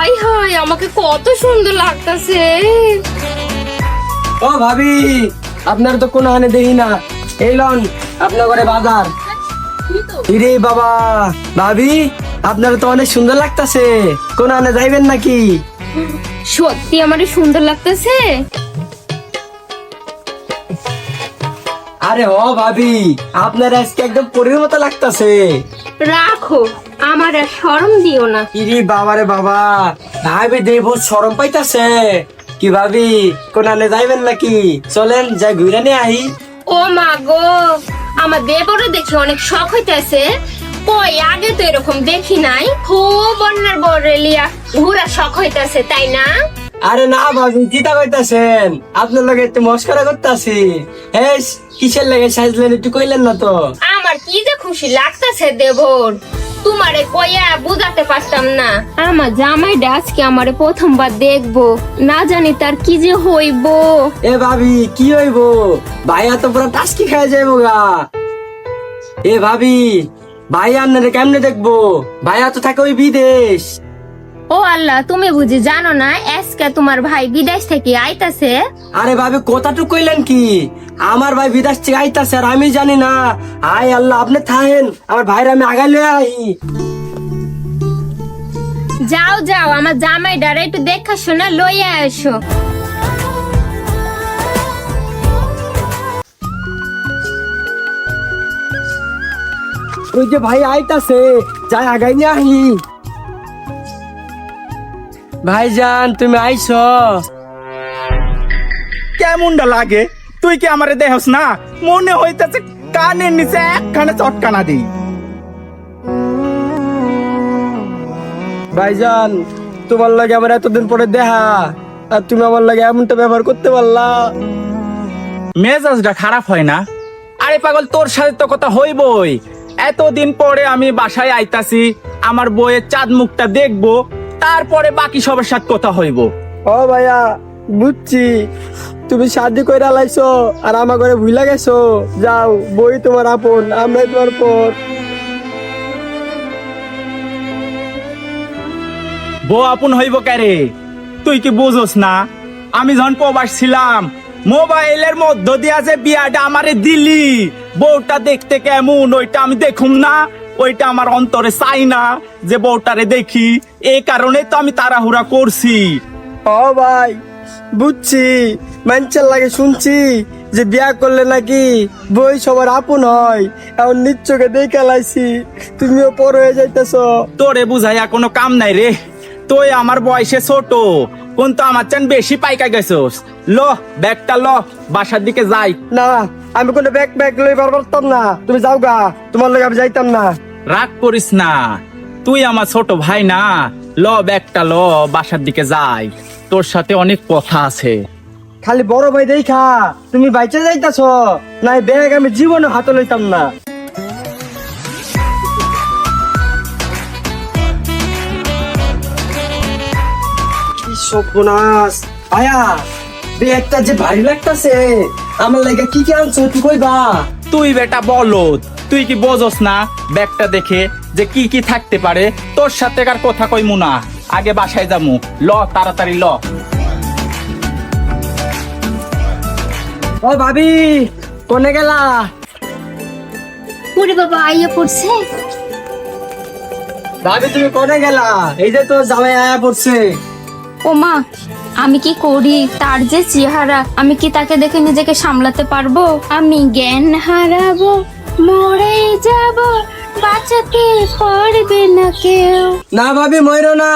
High high আমাকে কত সুন্দর লাগতাছে। ও ভাবি, আপনার তো কোনো হানে দেখি না। এই লন আপনার ঘরে বাজার। ইরে বাবা, ভাবি আপনার তো অনেক সুন্দর লাগতাছে, কোন হানে যাইবেন নাকি? সত্যি আমারে সুন্দর লাগতেছে। আরে ও ভাবি, আপনার আজকে একদম পরীর মতো লাগতাছে। রাখো, আমার আর শরম দিও না। ইরে বাবারে বাবা, ভাবি দেই বহুত শরম পাইতাছে। কি ভাবি, কোন হানে যাইবেন নাকি? চলেন যাই ঘুরে নিয়ে আহি। ও মা গো, আমার দেবরও দেখে অনেক শখ হইতেছে। কই আগে তো এরকম দেখি নাই। খুব অন্যের বরেলিয়া ঘুরা শখ হইতেছে, তাই না? আরে না ভাবি, চিন্তা করতেছেন, আপনার লগে একটু মস্করা করতেছি। হেস, কিসের লাগে সাজলেন একটু কইলেন না তো। আমার কি যে খুশি লাগতেছে দেবর, তোমারে কইয়া বুঝাতে পারতাম না। আমার জামাইটা আজকে আমারে প্রথমবার দেখবো, না জানি তার কি যে হইব। এ ভাবি, কি হইব? ভাইয়া তো পুরো টাস্কি খাই যাইব গা। এ ভাবি, ভাইয়া আপনারে কেমনে দেখবো? ভাইয়া তো থাকে ওই বিদেশ। ও আল্লাহ, তুমি বুঝি জানো না আজকে তোমার ভাই বিদেশ থেকে আইতাছে? আরে ভাবি, কথাটুকু কইলেন কি? আমার ভাই বিদেশ থেকে আইতাছে আর আমি জানি না? আয় আল্লাহ, আপনি থাকেন, আমার ভাইরা আমি আগাই লয়ে আই। যাও যাও, আমার জামাইটারে একটু দেখা শোনা লইয়া এসো। ওই যে ভাই আইতাছে, যাই আগাই নিয়ে আহি। ভাইজান, তুমি আইছো? কেমনটা লাগে? তুই কি আমারে দেহস না? মনে হইতেছে কানের নিচে একখানে চটকানা দিই। ভাইজান, তোমার লাগে আমার এতদিন পরে দেখা, আর তুমি আমার লাগে এমনটা ব্যবহার করতে পারলা। মেজাজটা খারাপ হয় না? আরে পাগল, তোর সাথে তো কথা হইবই। এতদিন পরে আমি বাসায় আইতাছি, আমার বইয়ের চাঁদ মুখটা দেখবো, তারপরে বাকি সবার সাথে কথা হইব। ও ভাইয়া, বুঝছি তুমি শাদি কইরা লাইছো আর আমার ঘরে ভুইলা গেছো। যাও, বই তোমার আপন, আমরাই তোমার পর। বউ আপন হইব কারে? তুই কি বুঝোস না? আমি যখন প্রবাস ছিলাম, মোবাইলের মধ্য দিয়া যে বিয়াটা আমারে দিলি, বউটা দেখতে কেমন ওইটা আমি দেখুম না? ওইটা আমার অন্তরে চাই না যে বউটারে দেখি, এই কারণে তো আমি তাড়াহুড়া করছি। ও ভাই, বুঝছি, মানুষের লাগে শুনছি যে বিয়া করলে নাকি বই সবার আপন হয়। এখন নিচ্চকে দেখে লাইছি তুমিও পর হয়ে যাইতেছো। তোরে বুঝাইয়া কোনো কাম নাই রে, তুই আমার বয়সে ছোট, কিন্তু আমার চান বেশি পাইকা গেছোস। ল ব্যাগটা ল, বাসার দিকে যাই। না, আমি কোনো ব্যাগ ব্যাগ লইবার পারতাম না। তুমি যাও গা, তোমার লগে আমি যাইতাম না। রাগ করিস না, তুই আমার ছোট ভাই না। ল ব্যাগটা ল, বাসার দিকে যাই, তোর সাথে অনেক কথা আছে। খালি বড় ভাই দেখা তুমি বাইচে যাইতাছ, নাই ব্যাগ আমি জীবনে হাতে লইতাম না। কি সর্বনাশ! আয়া, ব্যাগটা যে ভারী লাগতাছে, আমার লাগে কি কি আনছো তুই কইবা? তুই বেটা বলদ, তুই কি বোঝস না ব্যাগটা দেখে যে কি কি থাকতে পারে? তোর সাথে কার কথা কইমু না, আগে বাসায় যামু। ল তাড়াতাড়ি ল। ও ভাবি, কোনে গেলা? ওরে বাবা, আইয়া পড়ছে। ভাবি তুমি কোনে গেলা? এই যে তোর জামাই আয়া পড়ছে। ও মা, আমি কি করি? তার যে চেহারা, আমি কি তাকে দেখে নিজেকে সামলাতে পারবো? আমি জ্ঞান হারাবো, মরে যাব, বাঁচাতে পারবে না কেউ। না ভাবি, ময়ূর না,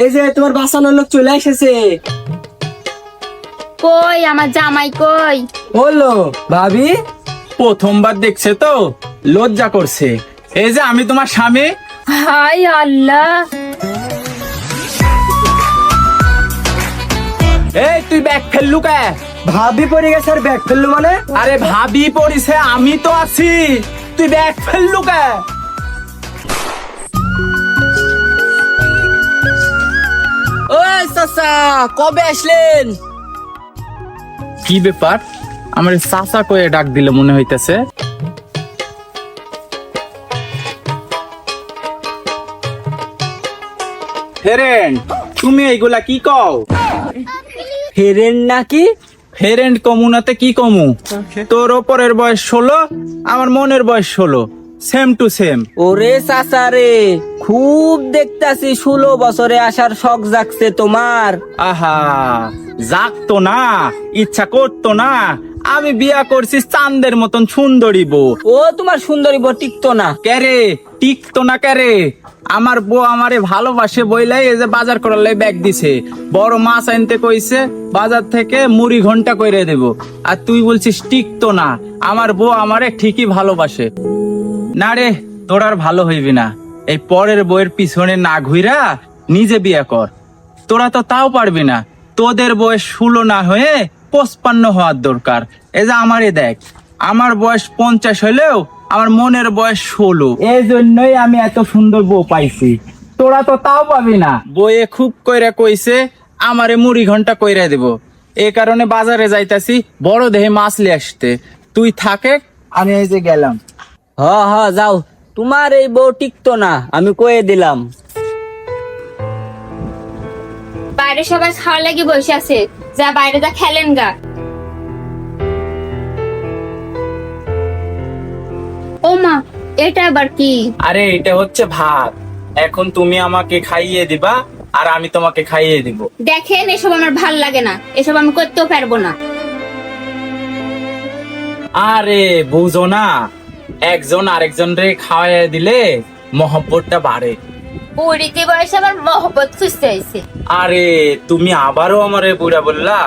এই যে তোমার বাসানোর লোক চলে এসেছে। কই আমার জামাই কই? বললো ভাবি। প্রথমবার দেখছে তো লজ্জা করছে। এই যে আমি তোমার স্বামী। হাই আল্লাহ! এই তুই ব্যাগ ফেললু কে? ভাবি পড়ে গেছে আর ব্যাগ ফেললো মানে? আরে ভাবি পড়িছে, আমি তো আছি, তুই ব্যাগ ফেললু কে? ওই চাচা, কবে আসলেন? কি ব্যাপার, আমার চাচা কয়ে ডাক দিলে মনে হইতেছে। ফেরেন তুমি এইগুলা কি কও? ফেরেন নাকি? ফ্রেন্ড কমুনাতে কি কমু? তোর ওপরের বয়স 16, আমার মনের বয়স 16, সেম টু সেম। ওরে চাচা রে, খুব দেখতাছি 16 বছরে আসার শখ জাগছে তোমার। আহা, জাগতো না, ইচ্ছা করতো না। আমি বিয়া করছি চাঁদের মতন সুন্দরী বউ। ও তোমার সুন্দরী বউ টিকতো না। ক্যারে টিকতো না ক্যারে? আমার বউ আমারে ভালোবাসে বইলাই এই যে বাজার করার লাই ব্যাগ দিছে, বড় মাছ আনতে কইছে বাজার থেকে, মুড়ি ঘন্টা কইরে দেব। আর তুই বলছিস টিকতো না? আমার বউ আমারে ঠিকই ভালোবাসে। না রে, তোর আর ভালো হইবি না। এই পরের বউয়ের পিছনে না ঘুইরা নিজে বিয়ে কর। তোরা তো তাও পারবি না। তোদের বয়স 16 না হয়ে 55 হওয়ার দরকার। এই যে আমারে দেখ, আমার বয়স 50 হলেও আমার মনের বয়স 16। এই জন্যই আমি এত সুন্দর বউ পাইছি। তোরা তো তাও পাবি না। বইয়ে খুব কইরা কইছে আমারে মুড়ি ঘন্টা কইরা দেব। এই কারণে বাজারে যাইতাছি বড় দেহে মাছ লিয়ে আসতে। তুই থাকে, আমি এই যে গেলাম। হ হ যাও, তোমার এই বউ টিকতো না, আমি কয়ে দিলাম। বাইরে সবাই খাওয়া লাগি বসে আছে, যা বাইরে যা খেলেন গা। ও মা, এটা আবার কি? আরে এটা হচ্ছে ভাত। এখন তুমি আমাকে খাইয়ে দিবা আর আমি তোমাকে খাইয়ে দিব। দেখেন, এসব আমার ভাল লাগে না, এসব আমি করতেও পারবো না। আরে বুঝো না, একজন আরেকজন রে খাওয়াইয়া দিলে মহব্বতটা বাড়ে। বুড়িতে বয়সে আবার মহব্বত খুঁজতে আইছে। আরে তুমি আবারও আমারে বুড়া বললা?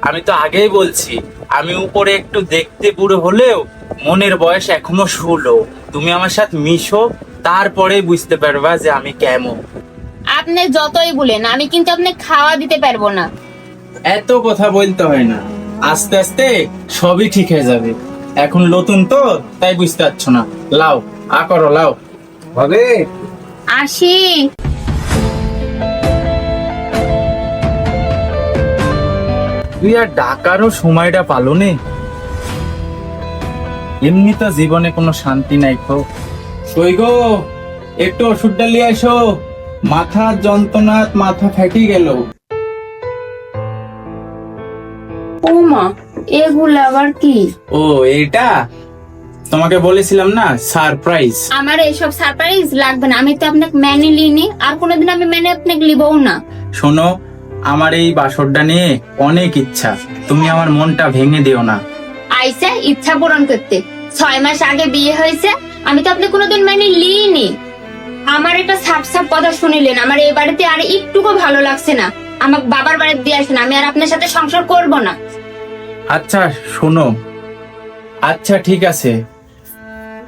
আমি তো আগেই বলছি, আমি উপরে একটু দেখতে বুড়ো হলেও মনের বয়স এখনো 16। তুমি আমার সাথে মিশো, তারপরে বুঝতে পারবা যে আমি কেমন। আপনি যতই বলেন, আমি কিন্তু আপনি খাওয়া দিতে পারবো না। এত কথা বলতে হয় না, আস্তে আস্তে সবই ঠিক হয়ে যাবে। এখন নতুন তো, তাই বুঝতে পারছো না। লাও, করো লাও। হবে আসি। তুই আর ডাকারও সময়টা পালো নে। এমনি তো জীবনে কোনো শান্তি নাই। কই গো, একটু ওষুধটা নিয়ে এসো। মাথার যন্ত্রণা, মাথা ফেটে গেল। ও মা, এগুলো আবার কি? ও এইটা তোমাকে বলেছিলাম না, সারপ্রাইজ। আমার এইসব সারপ্রাইজ লাগবে না, আমি তো আপনাকে মেনে লিনি, আর কোনোদিন আমি মেনে আপনাকে লিবও না। শোনো, আমার এই বাসরটা নিয়ে অনেক ইচ্ছা, তুমি আমার মনটা ভেঙে দিও না। আইসা ইচ্ছা পূরণ করতে। 6 মাস আগে বিয়ে হয়েছে, আমি তো আপনি কোনোদিন মেনে লিনি। আমার এটা সাপ সাপ কথা শুনিলেন, আমার এই বাড়িতে আর একটুকু ভালো লাগছে না। আমাকে বাবার বাড়িতে দিয়ে আসেন, আমি আর আপনার সাথে সংসার করব না। আচ্ছা শোনো, আচ্ছা ঠিক আছে,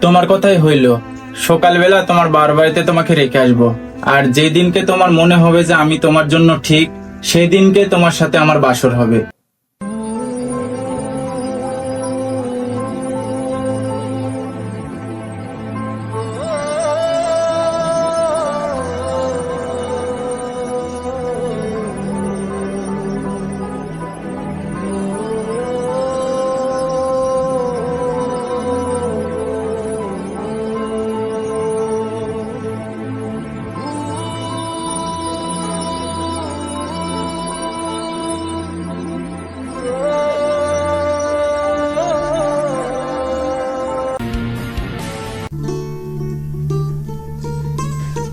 তোমার কথাই হইলো। সকালবেলা তোমার বাবার বাড়িতে তোমাকে রেখে আসবো। আর যেদিনকে তোমার মনে হবে যে আমি তোমার জন্য ঠিক, সেদিনকে তোমার সাথে আমার বাসর হবে।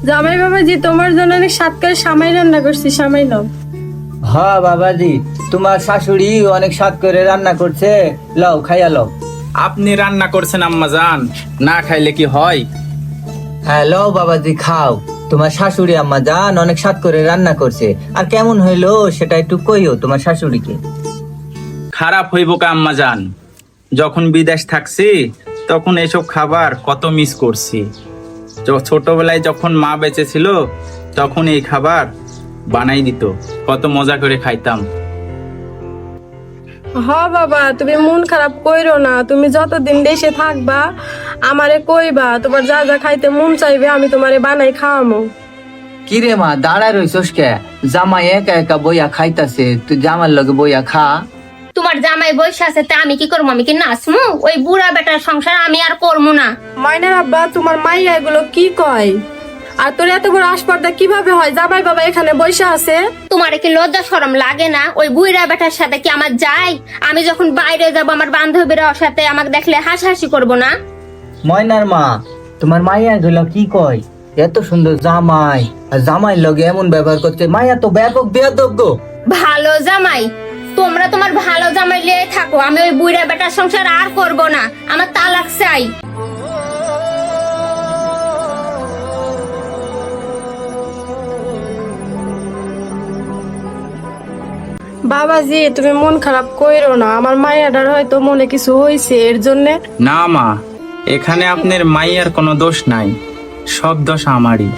জামাই বাবাজি, তোমার জন্য অনেক স্বাদ করে সামাই রান্না করছি, সামাই নাও। হ্যাঁ বাবাজি, তোমার শাশুড়ি অনেক স্বাদ করে রান্না করছে, লও খাইয়া লও। আপনি রান্না করছেন আম্মা জান, না খাইলে কি হয়? হ্যাঁ লও বাবাজি খাও, তোমার শাশুড়ি আম্মা জান অনেক স্বাদ করে রান্না করছে। আর কেমন হইলো সেটা একটু কইও তোমার শাশুড়িকে। খারাপ হইব কা আম্মা জান? যখন বিদেশ থাকছি তখন এসব খাবার কত মিস করছি। ছোটবেলায় যখন মা বেঁচে ছিল তখন এই খাবার বানাই দিত, কত মজা করে খাইতাম। হ বাবা, তুমি মন খারাপ কইরো না, তুমি যতদিন দেশে থাকবা আমারে কইবা, তোমার যা যা খাইতে মন চাইবে আমি তোমারে বানাই খাওয়ামো। কিরে মা দাঁড়ায় রইছস কে? জামাই একা একা বইয়া খাইতাছে, তুই জামার লগে বইয়া খা। তোমার জামাই বয়স আছে, তা আমি কি করবো? আমি কি নাচমু? ওই বুড়া বেটার সংসার আমি আর করবো না। ময়নার আব্বা, তোমার মাইয়া এগুলো কি কয়? আর তোর এত বড় আসপর্দা কিভাবে হয়? জামাই বাবা এখানে বসে আছে। তোমার কি লজ্জা শরম লাগে না? ওই বুইড়া বেটার সাথে কি আমার যায়? আমি যখন বাইরে যাব আমার বান্ধবীরা ওর সাথে আমাকে দেখলে হাসাহাসি করবো না? ময়নার মা, তোমার মাইয়া গুলো কি কয়? এত সুন্দর জামাই, আর জামাই লগে এমন ব্যবহার করছে, মাইয়া তো ব্যাপক বেয়াদব গো। ভালো জামাই? তোমরা তোমার ভালো জামাই লিয়ে থাকো, আমি ওই বুইড়া বেটার সংসার আর করব না, আমার তালাক চাই। বাবাজি, তুমি মন খারাপ কইরো না, আমার মাইয়াটার হয়তো মনে কিছু হয়েছে এর জন্য। না মা, এখানে আপনার মাইয়ার কোনো দোষ নাই, সব দোষ আমারই।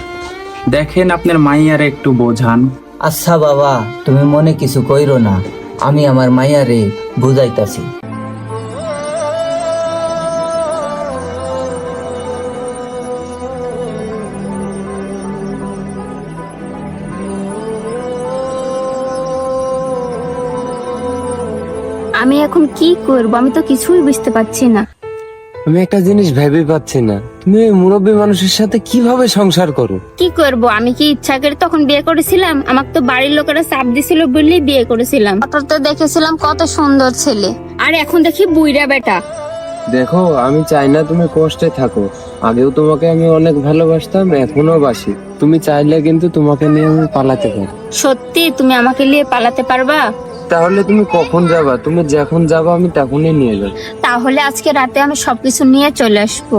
দেখেন আপনার মাইয়ার একটু বোঝান। আচ্ছা বাবা, তুমি মনে কিছু কইরো না, আমি আমার মাইয়ারে বুঝাইতাছি। আমি এখন কি করব? আমি তো কিছুই বুঝতে পারছি না। আমি একটা জিনিস ভেবে পাচ্ছি না, তুমি ওই মুরব্বী মানুষের সাথে কিভাবে সংসার করো? কি করব? আমি কি ইচ্ছা করে তখন বিয়ে করেছিলাম? আমাকে তো বাড়ির লোকেরা চাপ দিছিল বললেই বিয়ে করেছিলাম। তো দেখেছিলাম কত সুন্দর ছেলে, আর এখন দেখি বুইড়া বেটা। দেখো, আমি চাই না তুমি কষ্টে থাকো। আগেও তোমাকে আমি অনেক ভালোবাসতাম, এখনো বাসি। তুমি চাইলে কিন্তু তোমাকে নিয়ে আমি পালাতে পারি। সত্যি তুমি আমাকে নিয়ে পালাতে পারবা? তাহলে তুমি কখন যাবা? তুমি যখন যাবা আমি তখনই নিয়ে যাবো। তাহলে আজকে রাতে আমি সবকিছু নিয়ে চলে আসবো।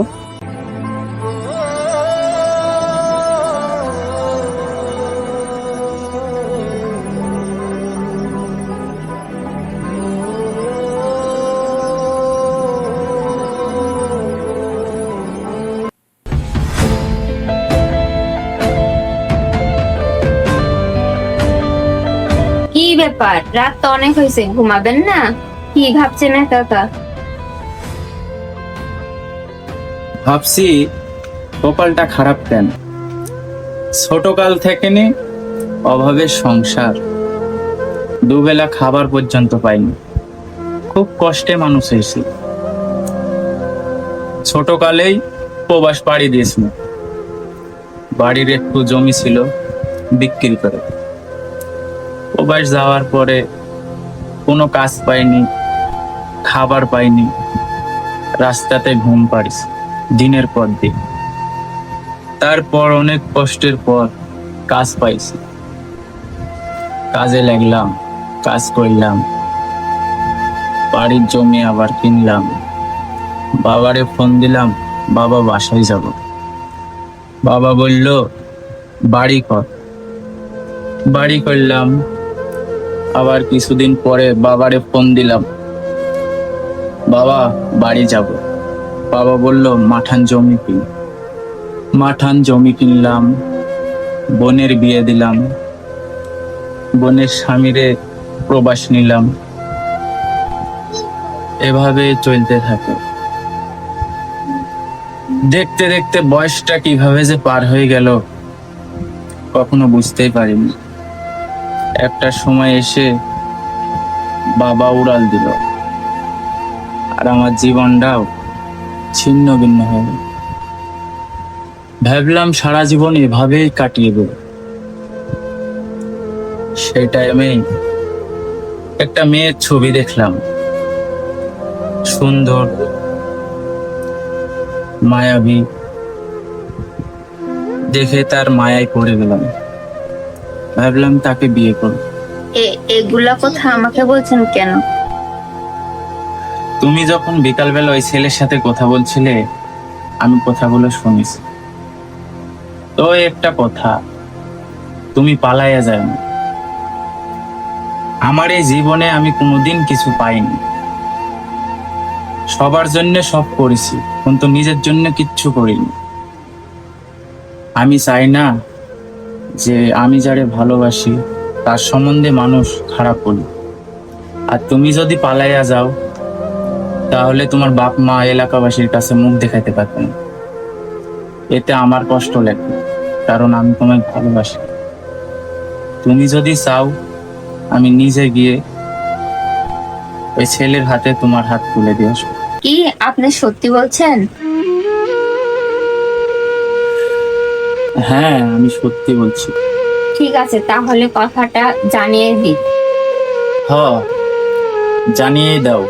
কি ব্যাপার? রাত তো অনেক হয়েছে, ঘুমাবেন না? কি ভাবছেন একা একা? ভাবছি কপালটা খারাপ কেন। ছোটকাল থেকে নি অভাবের সংসার, দুবেলা খাবার পর্যন্ত পাইনি, খুব কষ্টে মানুষ হয়েছি। ছোটকালেই প্রবাস পাড়ি দিয়েছিল, বাড়ির একটু জমি ছিল বিক্রি করে। প্রবাস যাওয়ার পরে কোনো কাজ পাইনি, খাবার পাইনি, রাস্তাতে ঘুম পাড়িস দিনের পর দিন। তারপর অনেক কষ্টের পর কাজ পাইছি, কাজে লাগলাম, কাজ করলাম, বাড়ির জমি আবার কিনলাম। বাবারে ফোন দিলাম, বাবা বাসায় যাব। বাবা বলল বাড়ি কর। বাড়ি করলাম। আবার কিছুদিন পরে বাবারে ফোন দিলাম, বাবা বাড়ি যাব। বাবা বলল মাঠান জমি কিন। মাঠান জমি কিনলাম, বোনের বিয়ে দিলাম, বোনের স্বামীরে প্রবাস নিলাম। এভাবে চলতে থাকে। দেখতে দেখতে বয়সটা কিভাবে যে পার হয়ে গেল কখনো বুঝতেই পারিনি। একটা সময় এসে বাবা উড়াল দিল, আর আমার জীবনটাও ছিন্ন ভিন্ন হয়ে গেল। ভাবলাম সারা জীবন এভাবেই কাটিয়ে দেব। সেই টাইমে একটা মেয়ের ছবি দেখলাম, সুন্দর, মায়াবী। দেখে তার মায়ায় পড়ে গেলাম। ভাবলাম তাকে বিয়ে করব। এগুলা কথা আমাকে বলছেন কেন? তুমি যখন বিকালবেলা ওই ছেলের সাথে কথা বলছিলে, আমি কথাগুলো শুনেছি। তো একটা কথা, তুমি পালাইয়া যাও না। আমার এই জীবনে আমি কোনোদিন কিছু পাইনি। সবার জন্য সব করেছি, কিন্তু নিজের জন্য কিচ্ছু করিনি। আমি চাই না যে আমি যারে ভালোবাসি তার সম্বন্ধে মানুষ খারাপ বলি। আর তুমি যদি পালাইয়া যাও তাহলে তোমার বাপ মা এলাকাবাসীর কাছে মুখ দেখাইতে পারবে না। এতে আমার কষ্ট লাগে, কারণ আমি তোমায় ভালোবাসি। তুমি যদি চাও আমি নিজে গিয়ে ওই ছেলের হাতে তোমার হাত তুলে দিয়ে আসবো। কি আপনি সত্যি বলছেন? হ্যাঁ, আমি সত্যি বলছি। ঠিক আছে, তাহলে কথাটা জানিয়ে দিই। হ, জানিয়ে দাও।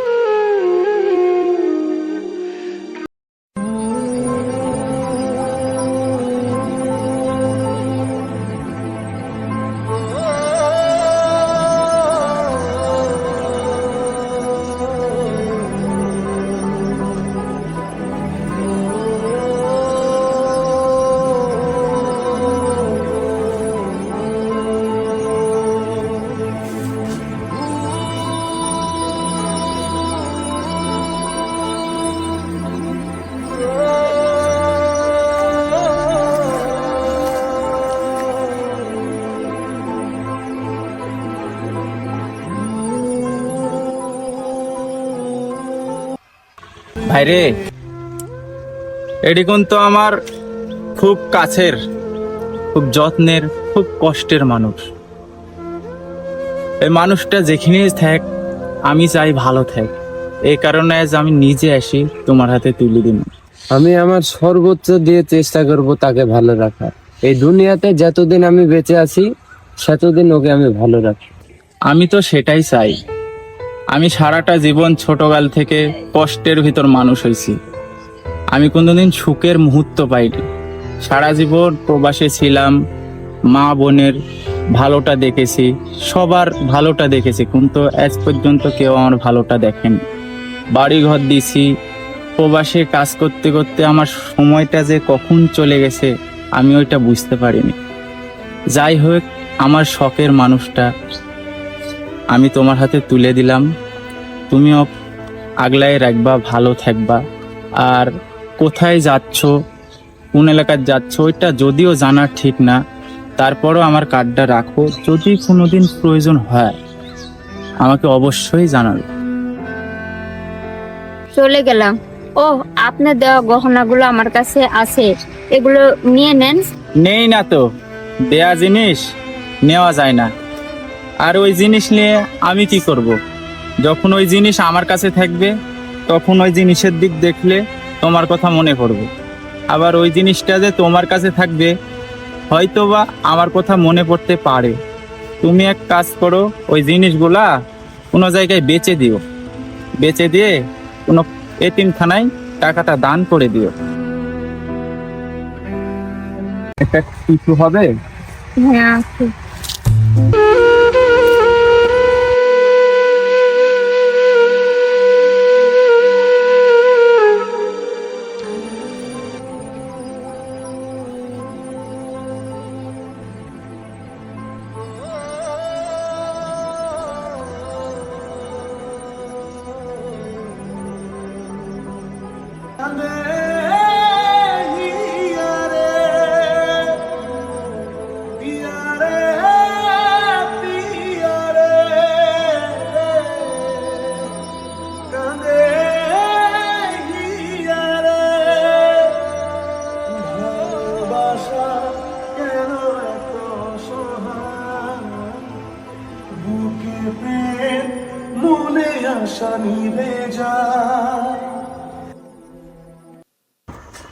ভাইরে, এটি কিন্তু আমার খুব কাছের, খুব যত্নের, খুব কষ্টের মানুষ। এই মানুষটা যেখানেই থাক, আমি চাই ভালো থাক। এই কারণে আজ আমি নিজে আসি তোমার হাতে তুলে দিন। আমি আমার সর্বোচ্চ দিয়ে চেষ্টা করব তাকে ভালো রাখার। এই দুনিয়াতে যতদিন আমি বেঁচে আছি সেতদিন ওকে আমি ভালো রাখি। আমি তো সেটাই চাই। আমি সারাটা জীবন ছোটকাল থেকে কষ্টের ভিতর মানুষ হয়েছি। আমি কোনোদিন সুখের মুহূর্ত পাইনি। সারা জীবন প্রবাসে ছিলাম, মা বোনের ভালোটা দেখেছি, সবার ভালোটা দেখেছি, কিন্তু আজ পর্যন্ত কেউ আমার ভালোটা দেখেনি। বাড়ি ঘর দিছি, প্রবাসে কাজ করতে করতে আমার সময়টা যে কখন চলে গেছে আমি ওইটা বুঝতে পারিনি। যাই হোক, আমার শখের মানুষটা আমি তোমার হাতে তুলে দিলাম। তুমিও আগলায় রাখবা, ভালো থাকবা। আর কোথায় যাচ্ছ, কোন এলাকায় যাচ্ছ, ওইটা যদিও জানা ঠিক না, তারপরও আমার কার্ডটা রাখো। যদি কোনোদিন প্রয়োজন হয় আমাকে অবশ্যই জানাবে। চলে গেলাম। ও, আপনার দেওয়া গহনাগুলো আমার কাছে আছে, এগুলো নিয়ে নেন। নেই না তো, দেয়া জিনিস নেওয়া যায় না। আর ওই জিনিস নিয়ে আমি কি করব? যখন ওই জিনিস আমার কাছে থাকবে তখন ওই জিনিসের দিক দেখলে তোমার কথা মনে পড়বে। আবার ওই জিনিসটা যে তোমার কাছে থাকবে হয়তোবা আমার কথা মনে পড়তে পারে। তুমি এক কাজ করো, ওই জিনিসগুলা কোনো জায়গায় বেচে দিও, বেচে দিয়ে কোনো এতিমখানায় টাকাটা দান করে দিও। এটা কিছু হবে? হ্যাঁ, আছে।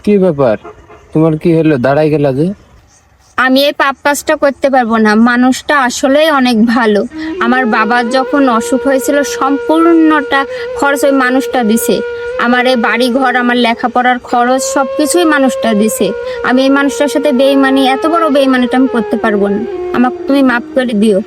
কি ব্যাপার, তোমার কি হলো, দাঁড়াই গেলা যে? আমি এই পাপ কাজটা করতে পারবো না। মানুষটা আসলেই অনেক ভালো। আমার বাবার যখন অসুখ হয়েছিল সম্পূর্ণটা খরচ ওই মানুষটা দিছে। আমার এই বাড়ি ঘর, আমার লেখাপড়ার খরচ সবকিছুই মানুষটা দিছে। আমি এই মানুষটার সাথে বেইমানি, এত বড় বেইমানিটা আমি করতে পারবো না। আমাকে তুমি মাফ করে দিও।